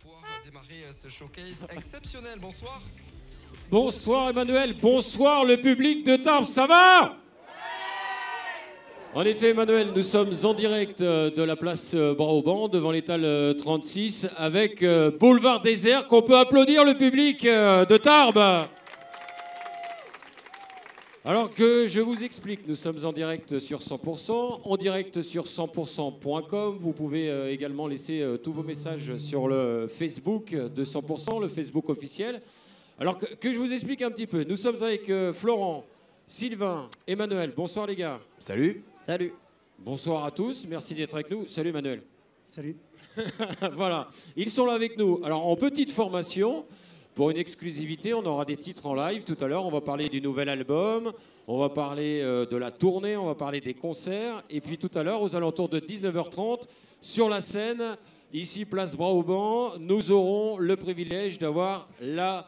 pouvoir démarrer ce showcase exceptionnel. Bonsoir. Bonsoir Emmanuel, bonsoir le public de Tarbes, ça va? En effet Emmanuel, nous sommes en direct de la place Bras-au-Banc devant l'étal 36 avec Boulevard Désert qu'on peut applaudir le public de Tarbes. Alors que je vous explique, nous sommes en direct sur 100%, en direct sur 100%.com. Vous pouvez également laisser tous vos messages sur le Facebook de 100%, le Facebook officiel. Alors que je vous explique un petit peu. Nous sommes avec Florent, Sylvain, Emmanuel. Bonsoir les gars. Salut. Salut. Bonsoir à tous, merci d'être avec nous. Salut Emmanuel. Salut. Voilà, ils sont là avec nous. Alors en petite formation, pour une exclusivité, on aura des titres en live tout à l'heure. On va parler du nouvel album, on va parler de la tournée, on va parler des concerts. Et puis tout à l'heure, aux alentours de 19h30, sur la scène, ici place Bras-au-Banc, nous aurons le privilège d'avoir la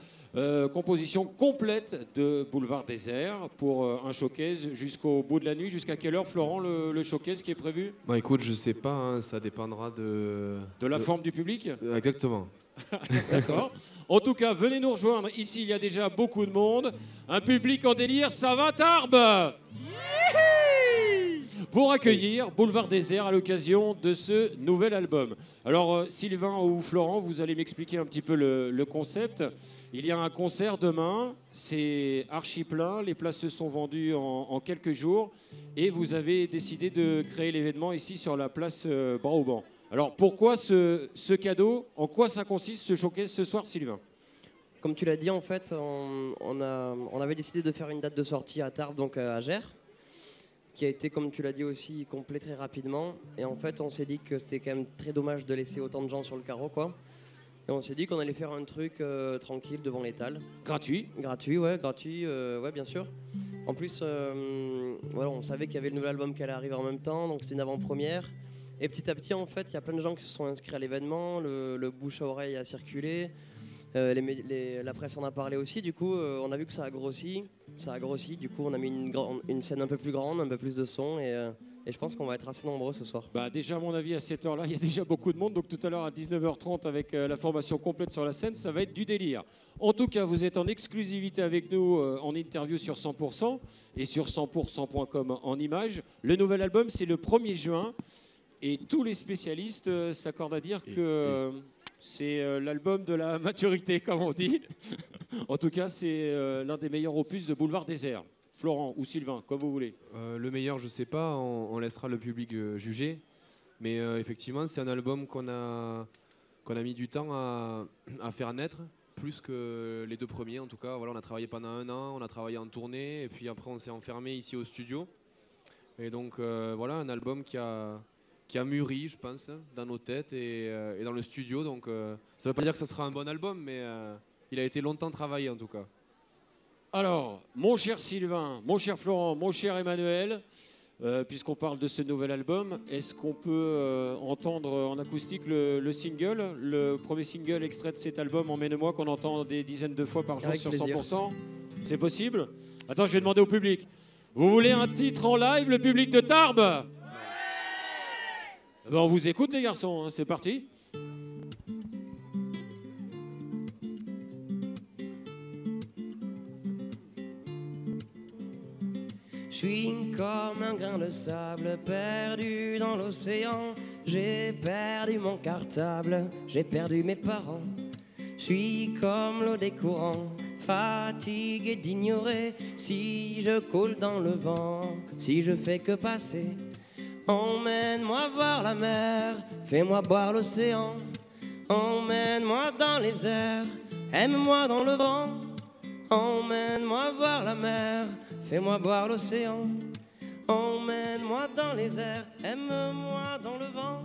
composition complète de Boulevard Désert pour un showcase jusqu'au bout de la nuit. Jusqu'à quelle heure, Florent, le showcase qui est prévu? Bah écoute, je sais pas, hein, ça dépendra de la forme du public. Exactement. D'accord. En tout cas, venez nous rejoindre. Ici, il y a déjà beaucoup de monde. Un public en délire. Ça va, Tarbes? Pour accueillir Boulevard Désert à l'occasion de ce nouvel album. Alors, Sylvain ou Florent, vous allez m'expliquer un petit peu le concept. Il y a un concert demain. C'est archi plein. Les places se sont vendues en quelques jours. Et vous avez décidé de créer l'événement ici sur la place Bras-au-Banc. Alors pourquoi ce cadeau? En quoi ça consiste ce showcase ce soir, Sylvain? Comme tu l'as dit, en fait, on avait décidé de faire une date de sortie à Tarbes, donc à Gers, qui a été, comme tu l'as dit aussi, complet très rapidement. Et en fait, on s'est dit que c'était quand même très dommage de laisser autant de gens sur le carreau, quoi. Et on s'est dit qu'on allait faire un truc tranquille devant l'étal. Gratuit? Gratuit, ouais, ouais, bien sûr. En plus, voilà, on savait qu'il y avait le nouvel album qui allait arriver en même temps, donc c'était une avant-première. Et petit à petit, en fait, il y a plein de gens qui se sont inscrits à l'événement, le bouche à oreille a circulé, la presse en a parlé aussi. Du coup, on a vu que ça a grossi. Du coup, on a mis une scène un peu plus grande, un peu plus de son, et je pense qu'on va être assez nombreux ce soir. Bah déjà, à mon avis, à cette heure-là, il y a déjà beaucoup de monde. Donc tout à l'heure, à 19h30, avec la formation complète sur la scène, ça va être du délire. En tout cas, vous êtes en exclusivité avec nous en interview sur 100% et sur 100%.com en images. Le nouvel album, c'est le 1er juin. Et tous les spécialistes s'accordent à dire que c'est l'album de la maturité, comme on dit. En tout cas, c'est l'un des meilleurs opus de Boulevard Désert. Florent ou Sylvain, comme vous voulez. Le meilleur, je sais pas, on laissera le public juger. Mais effectivement, c'est un album qu'on a mis du temps à faire naître, plus que les deux premiers en tout cas. Voilà, on a travaillé pendant 1 an, on a travaillé en tournée, et puis après on s'est enfermé ici au studio. Et donc voilà, un album qui a mûri, je pense, dans nos têtes et dans le studio. Donc ça ne veut pas dire que ce sera un bon album, mais il a été longtemps travaillé en tout cas. Alors, mon cher Sylvain, mon cher Florent, mon cher Emmanuel, puisqu'on parle de ce nouvel album, est-ce qu'on peut entendre en acoustique le single, le premier single extrait de cet album, Emmène-moi, qu'on entend des dizaines de fois par jour sur 100%? C'est possible? Attends, je vais demander au public. Vous voulez un titre en live, le public de Tarbes? Ben on vous écoute les garçons, hein, c'est parti. Je suis comme un grain de sable perdu dans l'océan. J'ai perdu mon cartable, j'ai perdu mes parents. Je suis comme l'eau des courants, fatigué d'ignorer. Si je coule dans le vent, si je fais que passer. Emmène-moi voir la mer, fais-moi boire l'océan. Emmène-moi dans les airs, aime-moi dans le vent. Emmène-moi voir la mer, fais-moi boire l'océan. Emmène-moi dans les airs, aime-moi dans le vent.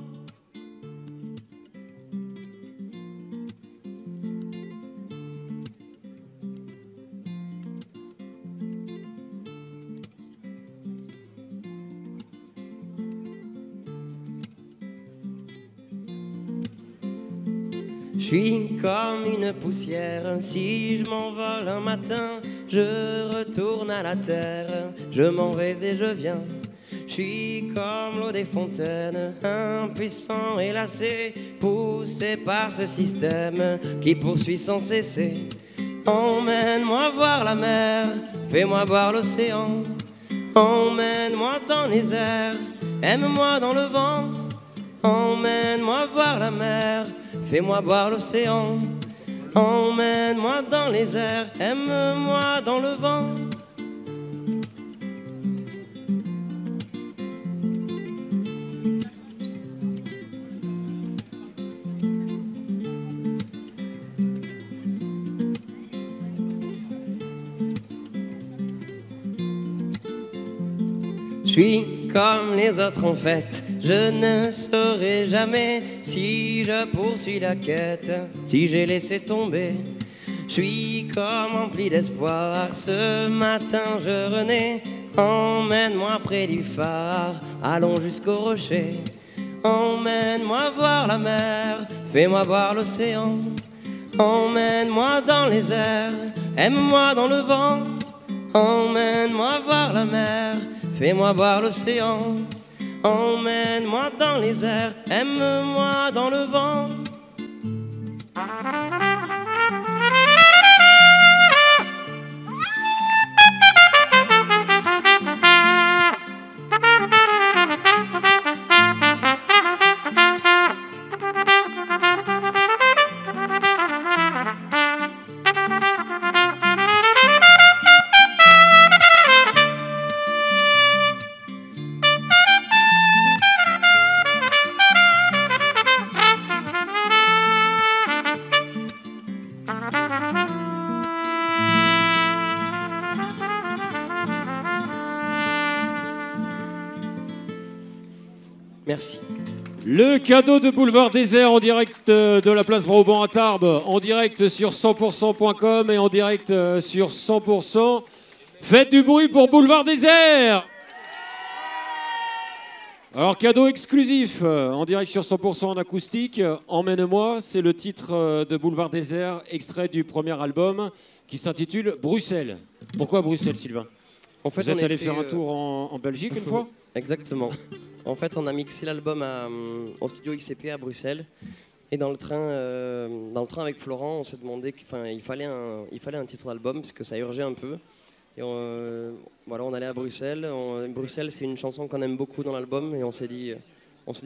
Je suis comme une poussière, si je m'envole un matin, je retourne à la terre, je m'en vais et je viens. Je suis comme l'eau des fontaines, impuissant et lassé, poussé par ce système qui poursuit sans cesser. Emmène-moi voir la mer, fais-moi voir l'océan. Emmène-moi dans les airs, aime-moi dans le vent. Emmène-moi voir la mer, fais-moi voir l'océan. Emmène-moi dans les airs, aime-moi dans le vent. Je suis comme les autres en fait, je ne saurai jamais si je poursuis la quête, si j'ai laissé tomber. Je suis comme empli d'espoir, ce matin je renais. Emmène-moi près du phare, allons jusqu'au rocher. Emmène-moi voir la mer, fais-moi voir l'océan. Emmène-moi dans les airs, aime-moi dans le vent. Emmène-moi voir la mer, fais-moi voir l'océan. Emmène-moi dans les airs, aime-moi dans le vent. Merci. Le cadeau de Boulevard Désert en direct de la place Vauban à Tarbes, en direct sur 100%.com et en direct sur 100%. Faites du bruit pour Boulevard Désert. Alors, cadeau exclusif en direct sur 100% en acoustique. Emmène-moi, c'est le titre de Boulevard Désert, extrait du premier album qui s'intitule Bruxelles. Pourquoi Bruxelles, Sylvain? En fait, Vous êtes allé faire un tour en Belgique une fois? Exactement. En fait, on a mixé l'album au studio XCP à Bruxelles. Et dans le train avec Florent, on s'est demandé qu'il fallait un titre d'album parce que ça urgeait un peu. Et voilà, on allait à Bruxelles. Bruxelles, c'est une chanson qu'on aime beaucoup dans l'album et on s'est dit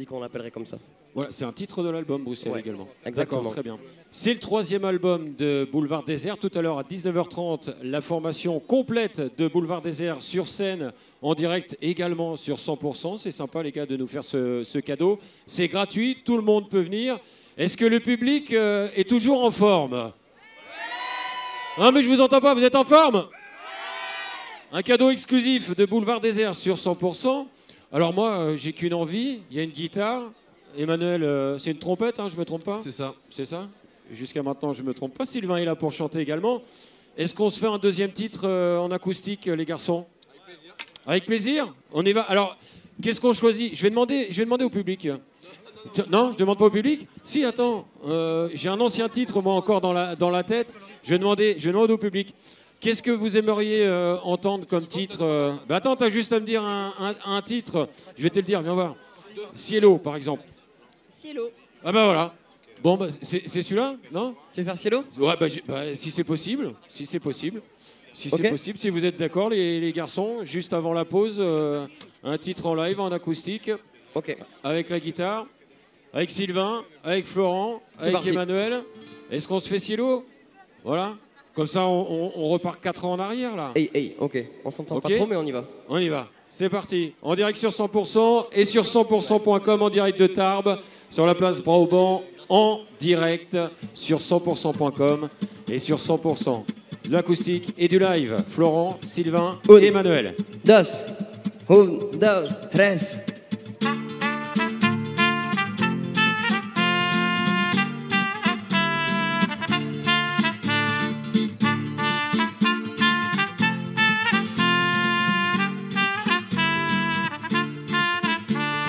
qu'on l'appellerait comme ça. Voilà, c'est un titre de l'album, Bruxelles, ouais, également. Exactement. D'accord, très bien. C'est le troisième album de Boulevard Désert. Tout à l'heure, à 19h30, la formation complète de Boulevard Désert sur scène, en direct également sur 100%. C'est sympa, les gars, de nous faire ce cadeau. C'est gratuit, tout le monde peut venir. Est-ce que le public est toujours en forme? Non, mais je vous entends pas, vous êtes en forme? Un cadeau exclusif de Boulevard Désert sur 100%. Alors moi, j'ai qu'une envie, il y a une guitare. Emmanuel, c'est une trompette, hein, je me trompe pas? C'est ça. C'est ça? Jusqu'à maintenant, je me trompe pas. Sylvain est là pour chanter également. Est-ce qu'on se fait un deuxième titre en acoustique, les garçons? Avec plaisir. Avec plaisir? On y va. Alors, qu'est-ce qu'on choisit? Je vais demander au public. Non, je demande pas au public? Si, attends. J'ai un ancien titre, moi, encore dans la tête. Je vais demander au public. Qu'est-ce que vous aimeriez entendre comme titre? Bah attends, t'as juste à me dire un titre. Je vais te le dire, viens voir. Cielo, par exemple. Cielo. Ah bah voilà. Bon, bah, c'est celui-là, non? Tu veux faire Cielo? Ouais, si c'est possible. Si c'est possible. Si c'est Okay. possible, si vous êtes d'accord, les garçons, juste avant la pause, un titre en live, en acoustique, Ok. avec la guitare, avec Sylvain, avec Florent, C'est avec parti. Emmanuel. Est-ce qu'on se fait Cielo? Voilà. Comme ça, on repart 4 ans en arrière, là. Hey, ok. On s'entend Ok. pas trop, mais on y va. On y va. C'est parti. En direct sur 100% et sur 100%.com en direct de Tarbes, sur la place Brauban, en direct sur 100%.com et sur 100%. De l'acoustique et du live. Florent, Sylvain et Emmanuel. Dos. Un, dos, tres.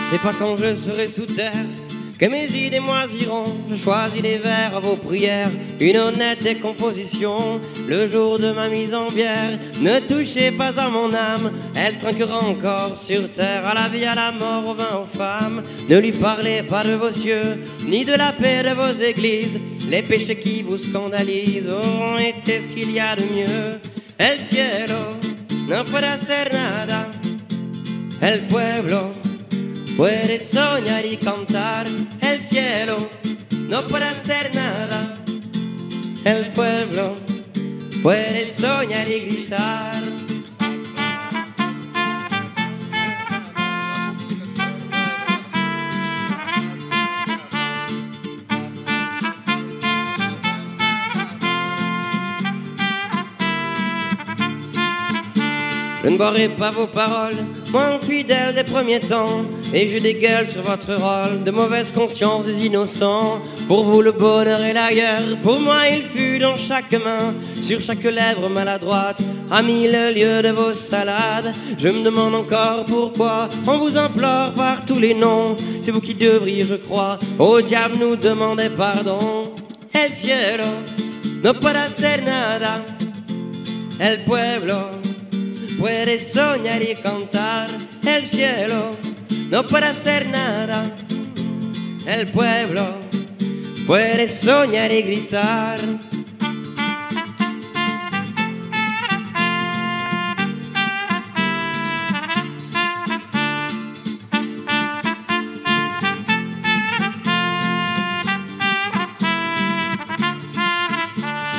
C'est pas quand je serai sous terre que mes idées moisiront. Je choisis les vers à vos prières, une honnête décomposition. Le jour de ma mise en bière, ne touchez pas à mon âme. Elle trinquera encore sur terre, à la vie, à la mort, au vin, aux femmes. Ne lui parlez pas de vos cieux, ni de la paix de vos églises. Les péchés qui vous scandalisent auront été ce qu'il y a de mieux. El cielo no puede hacer nada, el pueblo puede soñar y cantar. El cielo no puede hacer nada, el pueblo puede soñar y gritar. Je ne boirai pas vos paroles, moi fidèle des premiers temps, et je dégueule sur votre rôle de mauvaise conscience des innocents. Pour vous le bonheur et la guerre, pour moi il fut dans chaque main, sur chaque lèvre maladroite, à mille lieues de vos salades. Je me demande encore pourquoi on vous implore par tous les noms. C'est vous qui devriez, je crois, au diable nous demander pardon. El cielo no puede hacer nada, el pueblo puede soñar y cantar. El cielo no puede hacer nada, el pueblo puede soñar y gritar.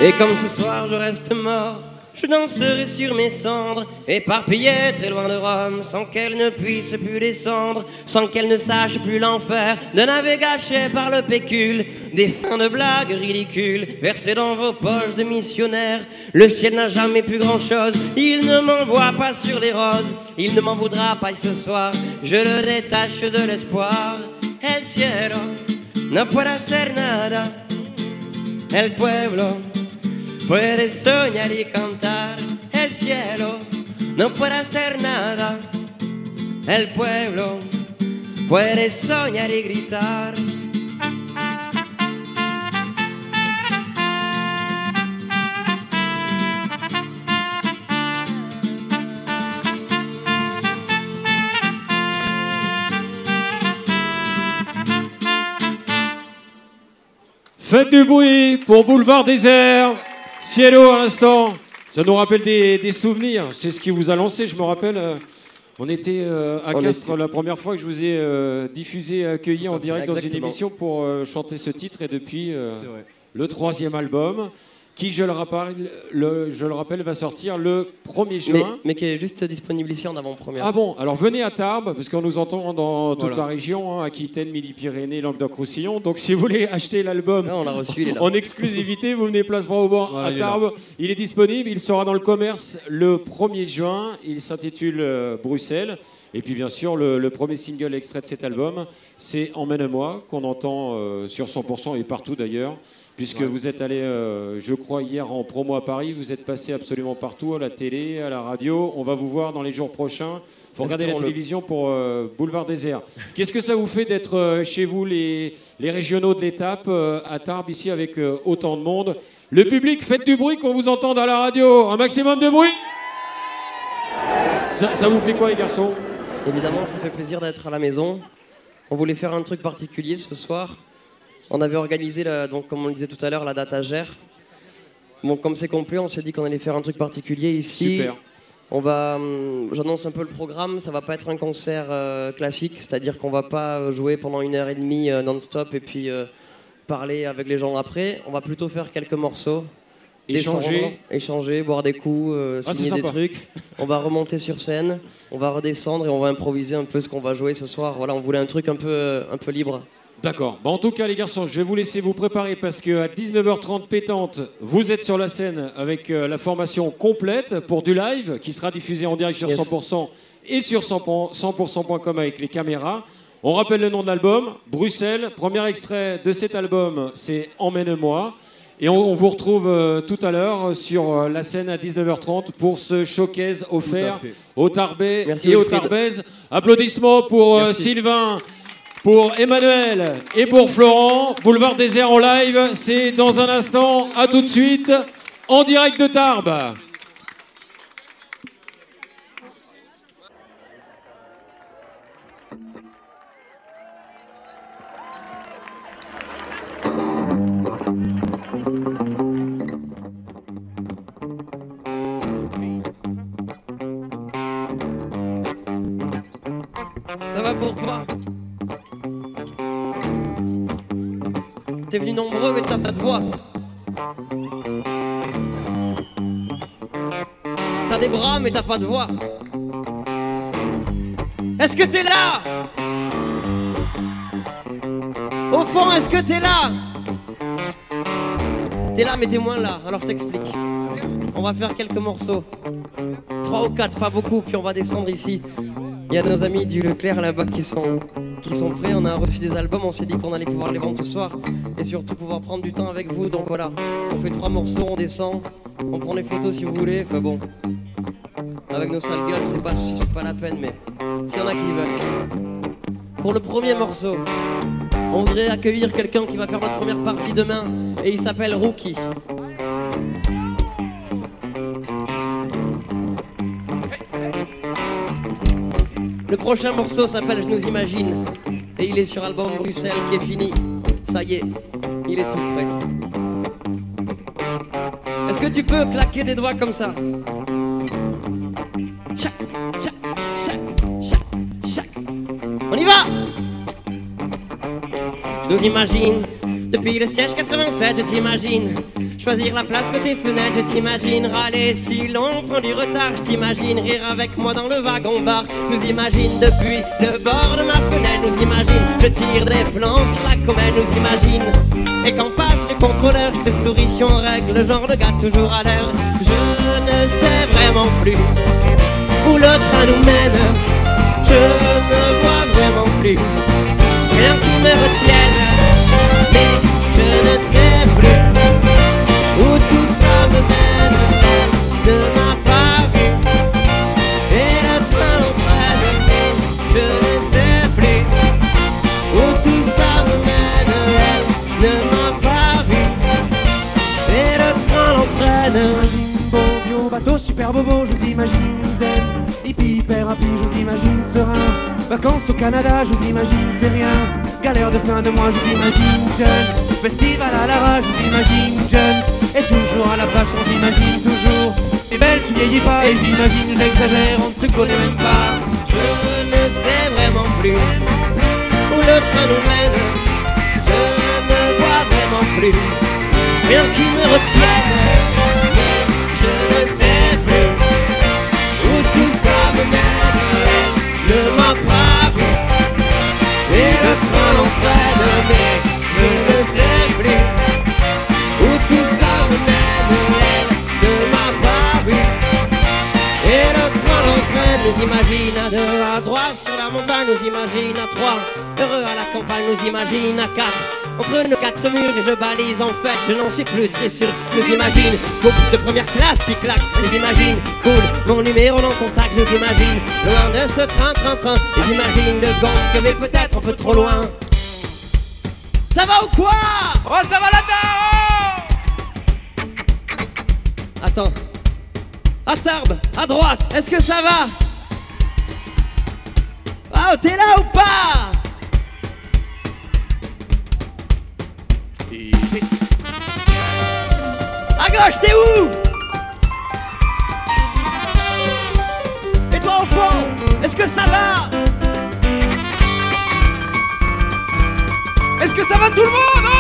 Et comme ce soir je reste mort, je danserai sur mes cendres, éparpillées très loin de Rome, sans qu'elle ne puisse plus descendre, sans qu'elle ne sache plus l'enfer de navet gâché par le pécule, des fins de blagues ridicules versées dans vos poches de missionnaires. Le ciel n'a jamais pu grand-chose, il ne m'envoie pas sur les roses, il ne m'en voudra pas ce soir, je le détache de l'espoir. El cielo no puede hacer nada, el pueblo puede soñar y cantar. El cielo no puede hacer nada, el pueblo puede soñar y gritar. Faites du bruit pour Boulevard Désert. Cielo à l'instant, ça nous rappelle des souvenirs, c'est ce qui vous a lancé, je me rappelle, on était à Castres la première fois que je vous ai diffusé, accueilli en direct dans une émission pour chanter ce titre, et depuis le 3e album, qui, je le rappelle, va sortir le 1er juin. Mais qui est juste disponible ici en avant-première. Ah bon, alors venez à Tarbes, parce qu'on nous entend dans toute la région, Aquitaine, Midi-Pyrénées, Languedoc-Roussillon. Donc si vous voulez acheter l'album en exclusivité, vous venez place Bras-au-Banc à Tarbes. Il est disponible, il sera dans le commerce le 1er juin. Il s'intitule Bruxelles. Et puis bien sûr, le premier single extrait de cet album, c'est Emmène-moi, qu'on entend sur 100% et partout d'ailleurs. Puisque vous êtes allé, je crois, hier en promo à Paris, vous êtes passé absolument partout, à la télé, à la radio. On va vous voir dans les jours prochains. Il faut regarder la télévision pour Boulevard Désert. Qu'est-ce que ça vous fait d'être chez vous, les régionaux de l'étape, à Tarbes, ici, avec autant de monde? Le public, faites du bruit, qu'on vous entende à la radio. Un maximum de bruit. Ça vous fait quoi, les garçons? Évidemment, ça fait plaisir d'être à la maison. On voulait faire un truc particulier ce soir. On avait organisé, donc, comme on le disait tout à l'heure, la date à Gers. Bon, comme c'est complet, on s'est dit qu'on allait faire un truc particulier ici. Super. J'annonce un peu le programme, ça va pas être un concert classique, c'est-à-dire qu'on va pas jouer pendant 1h30 non-stop et puis parler avec les gens après. On va plutôt faire quelques morceaux. Échanger, boire des coups, signer des trucs. On va remonter sur scène, on va redescendre et on va improviser un peu ce qu'on va jouer ce soir. Voilà, on voulait un truc un peu libre. D'accord. En tout cas, les garçons, je vais vous laisser vous préparer parce qu'à 19h30 pétante, vous êtes sur la scène avec la formation complète pour du live qui sera diffusé en direct sur 100% et sur 100%.com avec les caméras. On rappelle le nom de l'album, Bruxelles. Premier extrait de cet album, c'est Emmène-moi. Et on vous retrouve tout à l'heure sur la scène à 19h30 pour ce showcase offert aux Tarbais et aux Tarbaises. Applaudissements pour Sylvain, pour Emmanuel et pour Florent. Boulevard Désert en live, c'est dans un instant. À tout de suite, en direct de Tarbes. Ça va pour toi? T'es venu nombreux mais t'as pas de voix. T'as des bras mais t'as pas de voix. Est-ce que t'es là? Au fond, est-ce que t'es là? T'es là mais t'es moins là, alors je t'explique. On va faire quelques morceaux. 3 ou 4, pas beaucoup, puis on va descendre ici. Il y a nos amis du Leclerc là-bas qui sont prêts. On a reçu des albums, on s'est dit qu'on allait pouvoir les vendre ce soir. Et surtout pouvoir prendre du temps avec vous. Donc voilà, on fait 3 morceaux, on descend. On prend les photos si vous voulez. Enfin bon, avec nos sales gueules, c'est pas la peine, mais s'il y en a qui veulent. Pour le premier morceau, on voudrait accueillir quelqu'un qui va faire notre première partie demain. Et il s'appelle Rookie. Le prochain morceau s'appelle Je nous imagine et il est sur l'album Bruxelles qui est fini. Ça y est, il est tout prêt. Est-ce que tu peux claquer des doigts comme ça? Chac, chac, chac, chac, chac. On y va! Je nous imagine depuis le siège 87, je t'imagine choisir la place côté fenêtre, je t'imagine râler si l'on prend du retard, je t'imagine rire avec moi dans le wagon-bar, nous imagine depuis le bord de ma fenêtre, nous imagine je tire des plans sur la comète, nous imagine et quand passe le contrôleur, je te souris si on règle le genre de gars toujours à l'heure. Je ne sais vraiment plus où le train nous mène, je ne vois vraiment plus rien qui me retienne, mais je ne sais plus où tout ça me mène, ne m'a pas vu, et le train l'entraîne, je ne sais plus où tout ça me mène, ne m'a pas vu, et le train l'entraîne. Beau bio, bateau super bobo, je vous imagine zen, hippie, hyper happy, je vous imagine serein, vacances au Canada, je vous imagine c'est rien, galère de fin de mois, je vous imagine jeune, festival à la rage, je vous imagine jeune, et toujours à la page quand j'imagine toujours, t'es belle, tu vieillis pas, et j'imagine j'exagère, on ne se connaît même pas. Je ne sais vraiment plus où le train nous mène, je ne vois vraiment plus rien qui me retienne, je ne sais plus où tout ça me mène, ne m'a pas vu, et le train l'entraîne, mais je ne sais plus où tout ça me mène, ne m'a pas vu, et le train l'entraîne, nous imagine à 2 à droite sur la montagne, nous imagine à 3, heureux à la campagne, nous imagine à 4, entre nos 4 murs et je balise en fait, je n'en suis plus très sûr, nous imagine couple de première classe qui claque, nous imagine cool, mon numéro dans ton sac, nous imagine loin de ce train, nous imagine le gang que vais peut-être un peu trop loin. Ça va ou quoi? Oh, ça va là-dedans! Attends. À Tarbes, à droite, est-ce que ça va? Oh, t'es là ou pas? À gauche, t'es où? Et toi au fond, est-ce que ça va? Est-ce que ça va tout le monde? Oh!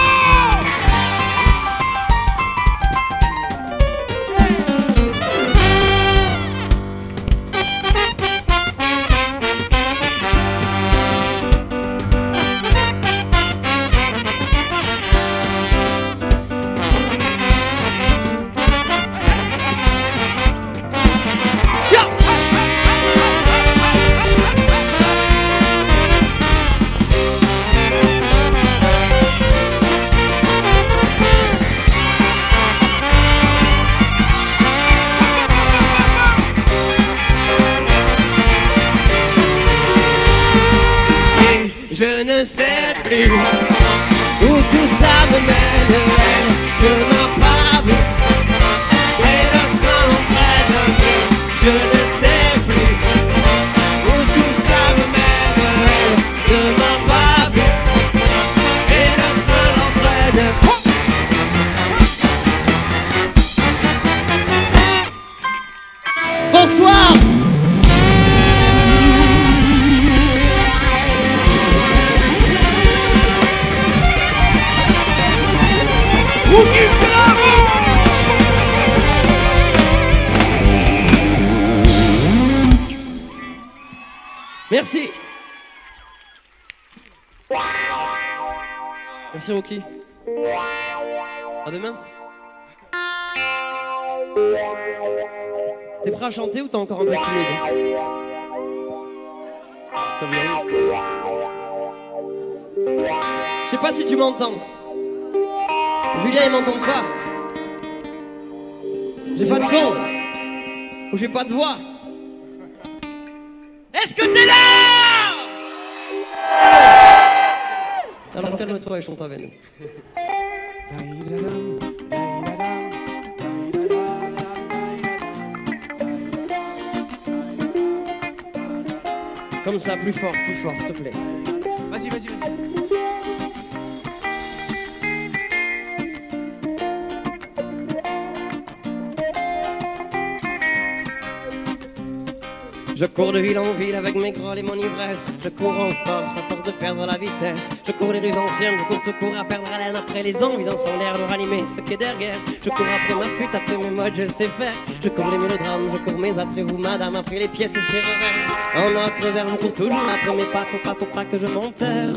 plus où tout ça me mène. Elle ne m'a pas vu et le train entraîne. Je ne sais plus où tout ça me mène. Elle ne m'a pas vu et le train l'entraîne. Bonsoir. Merci. Merci Rookie. À demain. T'es prêt à chanter ou t'es encore un peu timide? Ça vient où? Je sais pas si tu m'entends. Julien il m'entend pas. J'ai pas de son. Ou j'ai pas de voix. Est-ce que t'es là? Alors calme-toi et chante avec nous. Comme ça, plus fort, s'il te plaît. Vas-y, vas-y, vas-y. Je cours de ville en ville avec mes grolles et mon ivresse. Je cours en force à force de perdre la vitesse. Je cours les rues anciennes, je cours tout court à perdre haleine. Après les envies sans l'air de ranimer ce qui est derrière. Je cours après ma fuite, après mes modes, je sais faire. Je cours les mélodrames, je cours mais après vous madame. Après les pièces et ses revers. En notre verre, je cours toujours après mes pas. Faut pas que je m'enterre.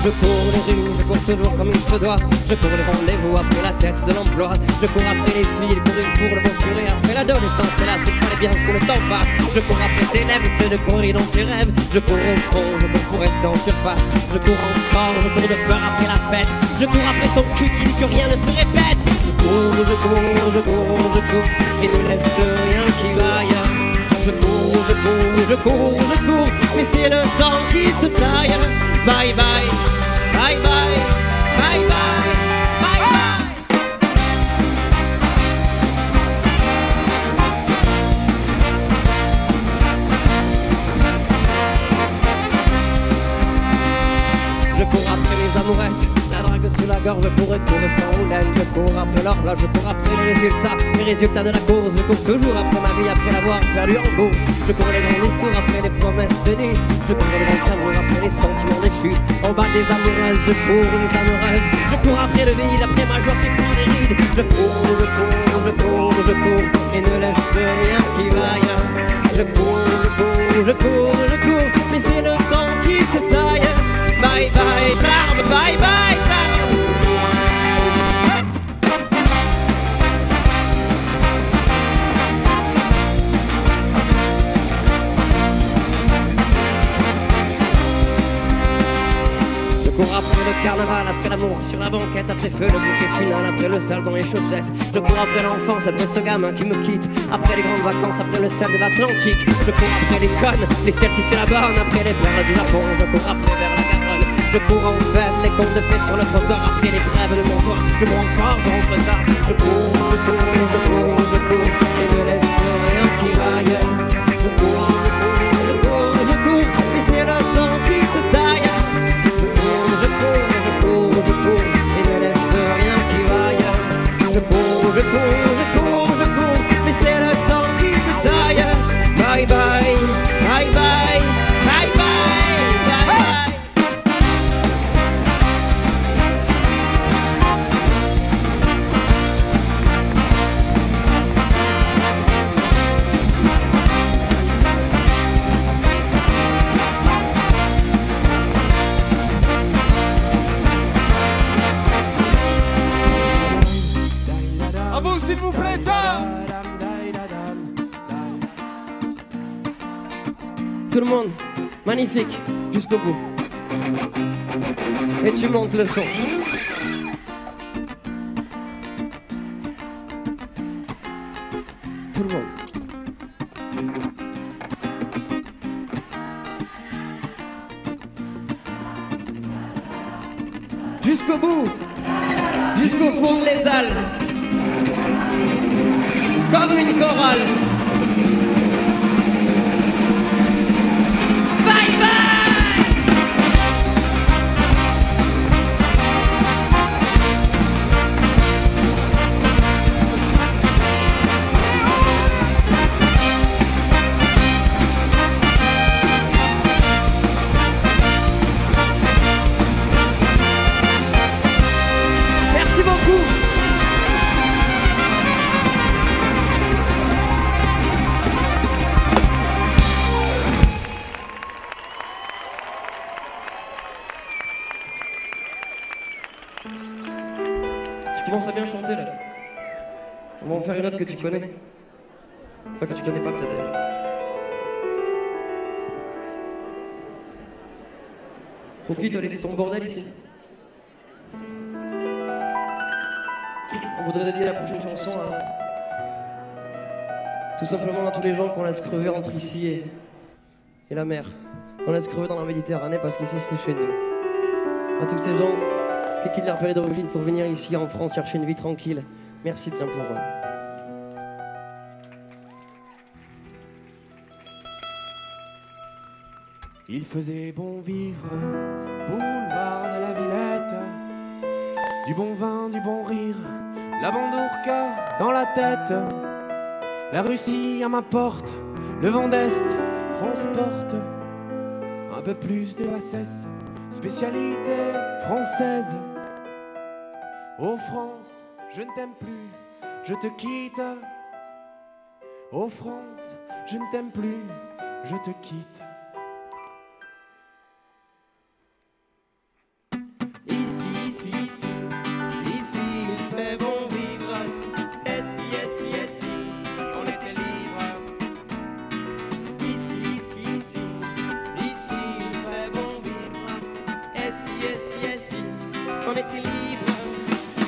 Je cours les rues, je cours toujours comme il se doit. Je cours les rendez-vous après la tête de l'emploi. Je cours après les filles, cours une fourre, le bon furet. Après l'adolescence, c'est là, c'est fallait bien que le temps passe. Je cours après tes lèvres, c'est de courir dans tes rêves. Je cours au fond, je cours pour rester en surface. Je cours encore, je cours de peur après la fête. Je cours après ton cul qui dit que rien ne se répète. Je cours, je cours, je cours, je cours, et ne laisse rien qui vaille. Je cours, je cours, je cours, je cours, mais c'est le temps qui se taille. Bye bye. Bye bye, bye bye, bye bye. Je cours après les amourettes, la drague sous la gorge, je cours et cours sans roulette. Je cours après l'horloge, je cours après les résultats de la course. Je cours toujours après ma vie, après l'avoir perdu en bourse. Je cours les grands discours, après les promesses tenues. Je cours les grands amours, après les sentiments déchus. Au bas des amoureuses, je cours les amoureuses. Je cours après le vide, après ma joie qui prend des rides. Je cours, je cours, je cours, je cours, et ne laisse rien qui vaille. Je cours, je cours, je cours, je cours, mais c'est le temps qui se taille. Bye bye, barbe, bye bye, barbe. Je cours après le carnaval, après l'amour sur la banquette, après feu, le bouquet final, après le sale dans les chaussettes. Je cours après l'enfance, après ce gamin qui me quitte, après les grandes vacances, après le sel de l'Atlantique. Je cours après les connes, les Celtics et la bonne, après les perles du Japon. Je cours après vers la Garonne. Je cours en veine, les contes de fées sur le trottoir, après les brèves de mon toit. Je cours encore, je rentre tard. Je cours, je cours, je cours, je cours, et ne laisse rien qui vaille. Je cours, je cours, je cours, je cours, mais c'est le temps qui se taille. Je cours, je cours, je cours, et ne laisse rien qui vaille. Je cours, je cours, je cours, je cours, mais c'est le temps qui se taille. Bye bye, bye bye, bye bye, bye bye. À vous, s'il vous plaît, Tout le monde, magnifique, jusqu'au bout. Et tu montes le son. jusqu'au bout, jusqu'au fond de l'étal, comme une chorale. Bye bye. Tu commences à bien chanter là. On va en faire une autre que tu connais. Enfin que tu connais pas peut-être d'ailleurs. Rocky, t'as laissé ton bordel ici. On voudrait dédier la prochaine chanson à... tout simplement à tous les gens qu'on laisse crever entre ici et la mer. Qu'on laisse crever dans la Méditerranée parce qu'ici c'est chez nous. À tous ces gens qui quittent leur pays d'origine pour venir ici en France chercher une vie tranquille. Merci bien pour eux. Il faisait bon vivre, boulevard de la Villette. Du bon vin, du bon rire, la bandourka dans la tête. La Russie à ma porte, le vent d'Est transporte un peu plus de bassesse, spécialité française. Oh France, je ne t'aime plus, je te quitte. Oh France, je ne t'aime plus, je te quitte. Ici, il fait bon vivre. Ici, on était libre. Ici, il fait bon vivre. Ici, on était libre.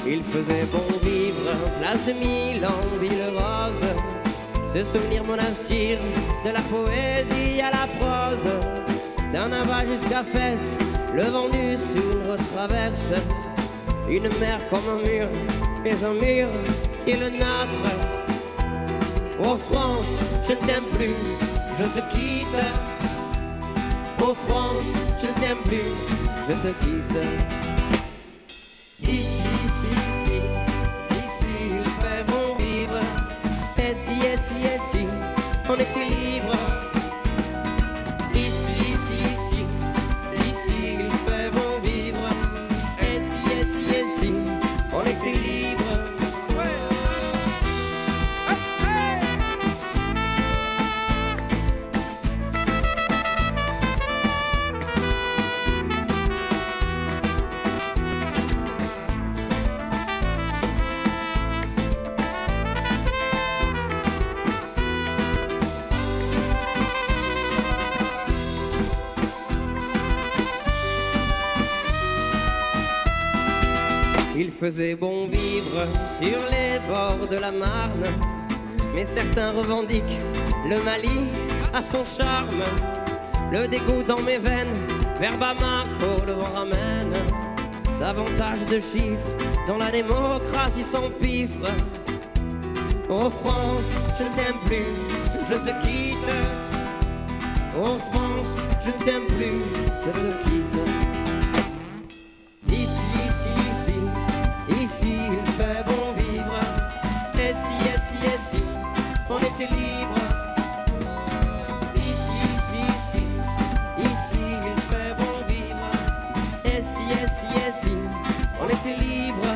Il faisait bon vivre, place de Milan, ville rose. Ce souvenir monastique, de la poésie à la prose. D'un abat jusqu'à Fès, le vent du sud retraverse. Une mer comme un mur, mais un mur qui est le nôtre. Oh France, je ne t'aime plus, je te quitte. Oh France, je ne t'aime plus, je te quitte. Ici, il fait bon vivre. Ici, on était libre. Ici, il fait bon vivre. Ici, on était libre. Il faisait bon vivre sur les bords de la Marne, mais certains revendiquent le Mali à son charme. Le dégoût dans mes veines, vers Bamako le vent ramène davantage de chiffres dans la démocratie sans pifre. Oh France, je ne t'aime plus, je te quitte. Oh France, je ne t'aime plus, je te quitte. Ici, il fait bon vivre. Ici, on était libre. Ici, il fait bon vivre. Ici, on était libre.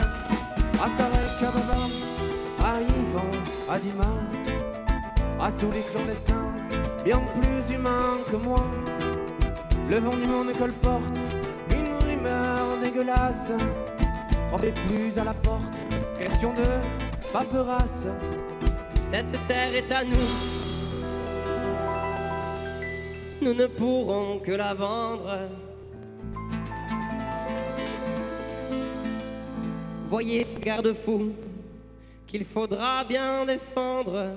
À Tarek, à Baba, à Yvan, à Dima, à tous les clandestins, bien plus humains que moi. Le vent du monde colporte une rumeur dégueulasse. Frappez plus à la porte, question de paperasse. Cette terre est à nous. Nous ne pourrons que la vendre. Voyez ce garde-fou qu'il faudra bien défendre.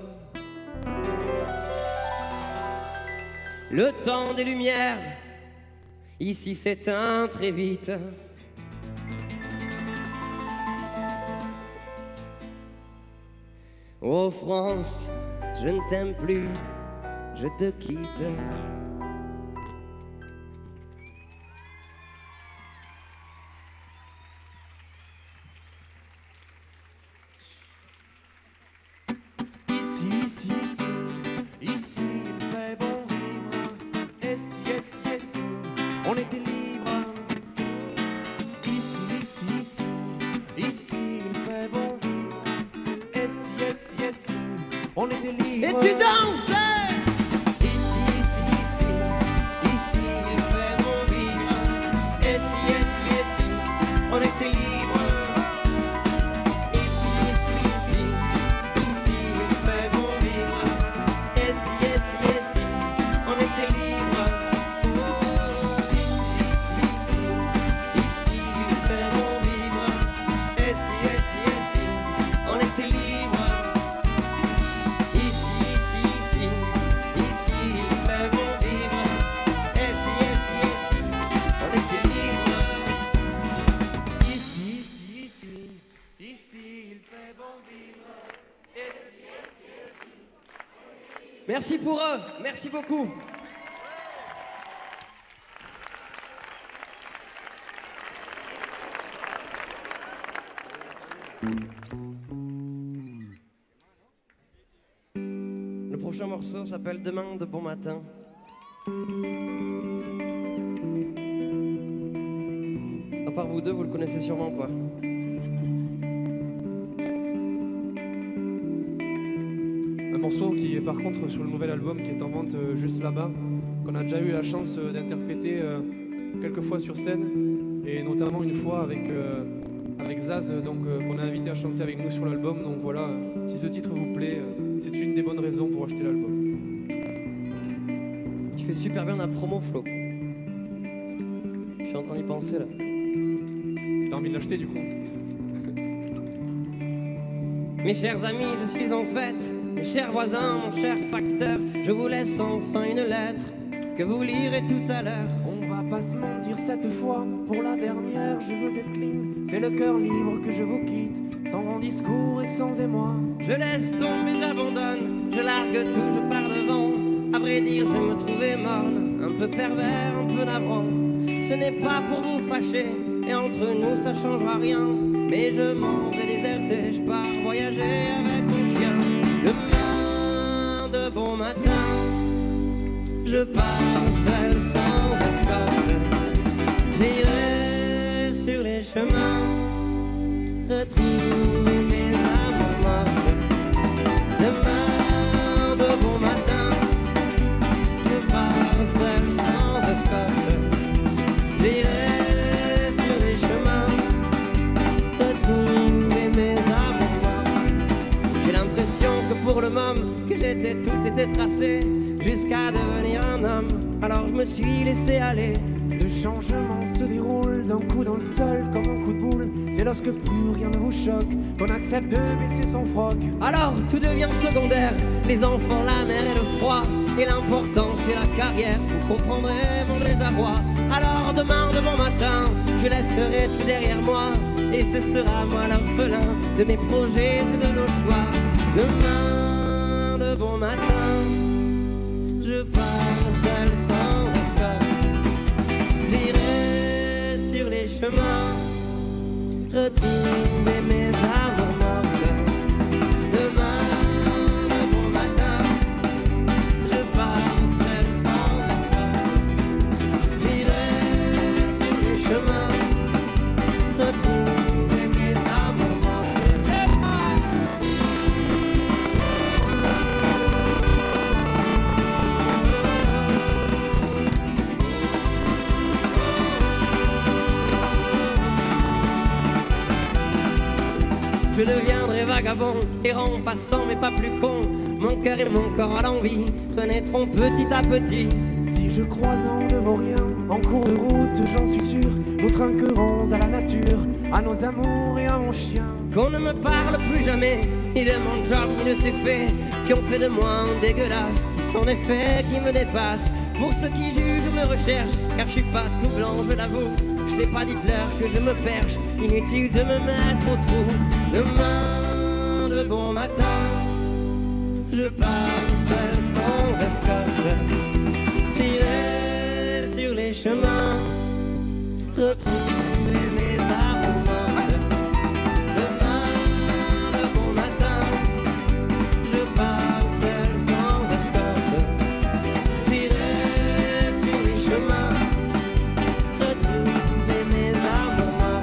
Le temps des lumières ici s'éteint très vite. Oh France, je ne t'aime plus, je te quitte. Ici, ici, ici, ici, il fait bon vivre. Et si, on était libre. Ici, ici, ici, ici, il fait bon vivre. Et si, on était libre. Et tu danses. Ici, ici, ici, ici, il fait bon vivre. Et si, on était libre. Merci pour eux, merci beaucoup. Le prochain morceau s'appelle Demain de bon matin. À part vous deux, vous le connaissez sûrement quoi. Un morceau qui est par contre sur le nouvel album qui est en vente juste là-bas, qu'on a déjà eu la chance d'interpréter quelques fois sur scène et notamment une fois avec Zaz, donc qu'on a invité à chanter avec nous sur l'album. Donc voilà, si ce titre vous plaît, c'est une des bonnes raisons pour acheter l'album. Tu fais super bien la promo, Flo. Je suis en train d'y penser là. T'as envie de l'acheter du coup? Mes chers amis, je suis en fête. Mes chers voisins, mon cher facteur, je vous laisse enfin une lettre que vous lirez tout à l'heure. On va pas se mentir cette fois, pour la dernière, je veux être clean. C'est le cœur libre que je vous quitte, sans grand discours et sans émoi. Je laisse tomber, j'abandonne, je largue tout, je pars devant. À vrai dire, je me trouvais morne, un peu pervers, un peu navrant. Ce n'est pas pour vous fâcher, et entre nous ça changera rien. Mais je m'en vais déserter, je pars voyager avec mon chien. Demain de bon matin, je pars seul sans escorte. J'irai sur les chemins, retrouver mes amours mortes. Demain de bon matin, je pars seul sans escorte. J'irai sur les chemins, retrouver mes amours mortes. J'ai l'impression que pour le moment que j'étais, tout était tracé jusqu'à devenir un homme. Alors je me suis laissé aller. Le changement se déroule d'un coup d'un seul comme un coup de boule. C'est lorsque plus rien ne vous choque qu'on accepte de baisser son froc. Alors tout devient secondaire, les enfants, la mer et le froid. Et l'important c'est la carrière, vous comprendrez mon désarroi. Alors demain de bon matin, je laisserai tout derrière moi. Et ce sera moi l'orphelin de mes projets et de nos choix. Demain de bon matin, je pars seul sans escorte. J'irai sur les chemins, retrouver mes amours mortes. Demain de bon matin, je pars seul sans escorte. J'irai sur les chemins, retrouver mes amours mortes. Je deviendrai vagabond, errant, passant mais pas plus con. Mon cœur et mon corps à l'envie renaîtront petit à petit. Si je croise en devant rien, en cours de route, j'en suis sûr, nous trinquerons à la nature, à nos amours et à mon chien. Qu'on ne me parle plus jamais, ni de mon job, ni de ces faits qui ont fait de moi un dégueulasse, qui sont des faits qui me dépassent. Pour ceux qui jugent, me recherchent, car je suis pas tout blanc, je l'avoue. Je sais pas d'Hitler que je me perche, inutile de me mettre au trou. Demain de bon matin, Je pars seul sans escorte, j'irai sur les chemins, retrouver mes âmes mortes. Demain, le bon matin, je pars seul sans escorte, j'irai sur les chemins, retrouver mes âmes mortes.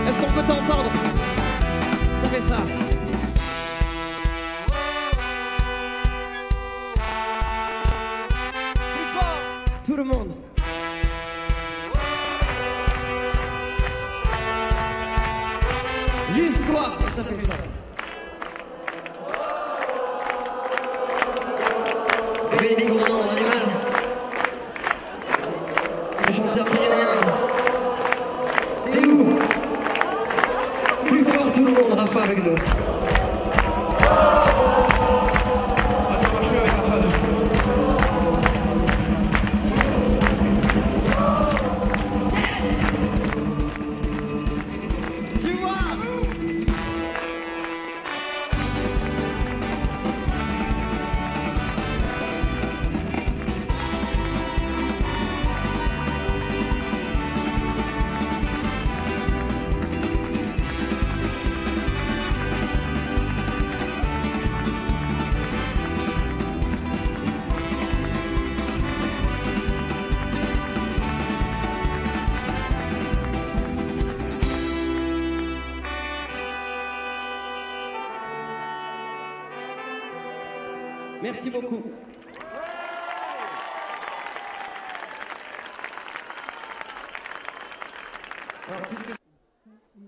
Est-ce qu'on peut t'entendre? Ça fait ça. Plus fort. Tout le monde. Juste toi. Ça fait ça. Les micros, on a du mal. Le chanteur pyrénéen. T'es où? Plus fort tout le monde, Rafa avec nous. Ah, ça marche mieux avec Rafa. Tu vois? Merci beaucoup.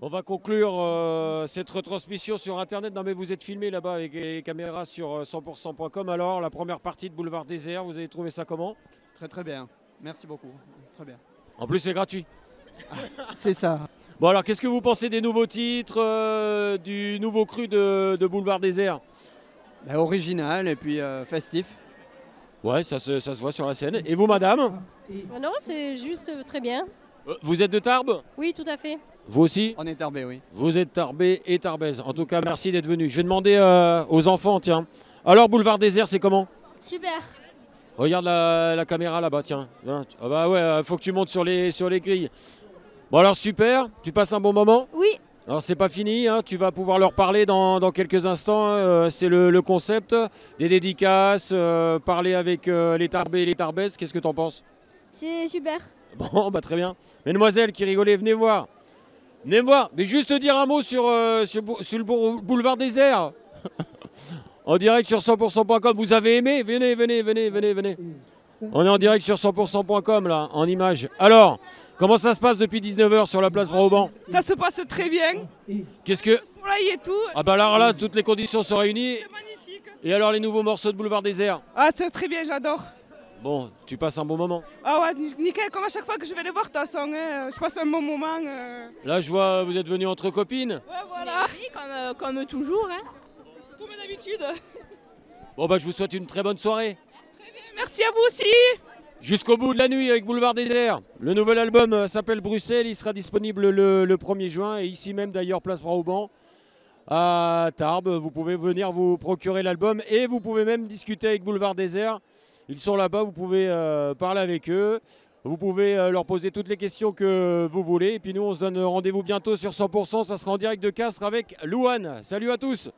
On va conclure cette retransmission sur Internet. Non mais vous êtes filmé là-bas avec les caméras sur 100%.com. Alors la première partie de Boulevard Désert, vous avez trouvé ça comment? Très très bien. Merci beaucoup. C'est très bien. En plus c'est gratuit. C'est ça. Bon alors qu'est-ce que vous pensez des nouveaux titres, du nouveau cru de Boulevard Désert? Original et puis festif. Ouais, ça se voit sur la scène. Et vous madame? Non, c'est juste très bien. Vous êtes de Tarbes? Oui, tout à fait. Vous aussi? On est Tarbé, oui. Vous êtes Tarbé et Tarbèze. En tout cas, merci d'être venu. Je vais demander aux enfants, tiens. Alors, Boulevard Désert, c'est comment? Super. Regarde la caméra là-bas, tiens. Ah bah ouais, faut que tu montes sur les grilles. Bon alors, super. Tu passes un bon moment? Oui. Alors, c'est pas fini, hein. Tu vas pouvoir leur parler dans quelques instants. C'est le concept des dédicaces, parler avec les Tarbés et les Tarbèzes. Qu'est-ce que t'en penses? C'est super. Bon, bah très bien. Mesdemoiselles qui rigolez, venez voir. Venez voir. Mais juste dire un mot sur le Boulevard Désert. En direct sur 100%.com. Vous avez aimé? Venez, venez, venez, venez, venez. On est en direct sur 100%.com là, en image. Alors, comment ça se passe depuis 19h sur la place Braoban? Ça se passe très bien. Qu'est-ce que... Le soleil et tout. Ah bah alors là, toutes les conditions sont réunies. C'est magnifique. Et alors les nouveaux morceaux de Boulevard Désert? Ah, c'est très bien, j'adore. Bon, tu passes un bon moment. Ah ouais, nickel, comme à chaque fois que je vais les voir, de toute façon, hein, je passe un bon moment. Là, je vois, vous êtes venus entre copines. Ouais, voilà. Oui, comme toujours. Hein. Comme d'habitude. Bon bah je vous souhaite une très bonne soirée. Merci à vous aussi. Jusqu'au bout de la nuit avec Boulevard Désert. Le nouvel album s'appelle Bruxelles, il sera disponible le 1er juin et ici même d'ailleurs place Braoban à Tarbes. Vous pouvez venir vous procurer l'album et vous pouvez même discuter avec Boulevard Désert. Ils sont là-bas, vous pouvez parler avec eux. Vous pouvez leur poser toutes les questions que vous voulez. Et puis nous on se donne rendez-vous bientôt sur 100%. Ça sera en direct de Castres avec Louane. Salut à tous.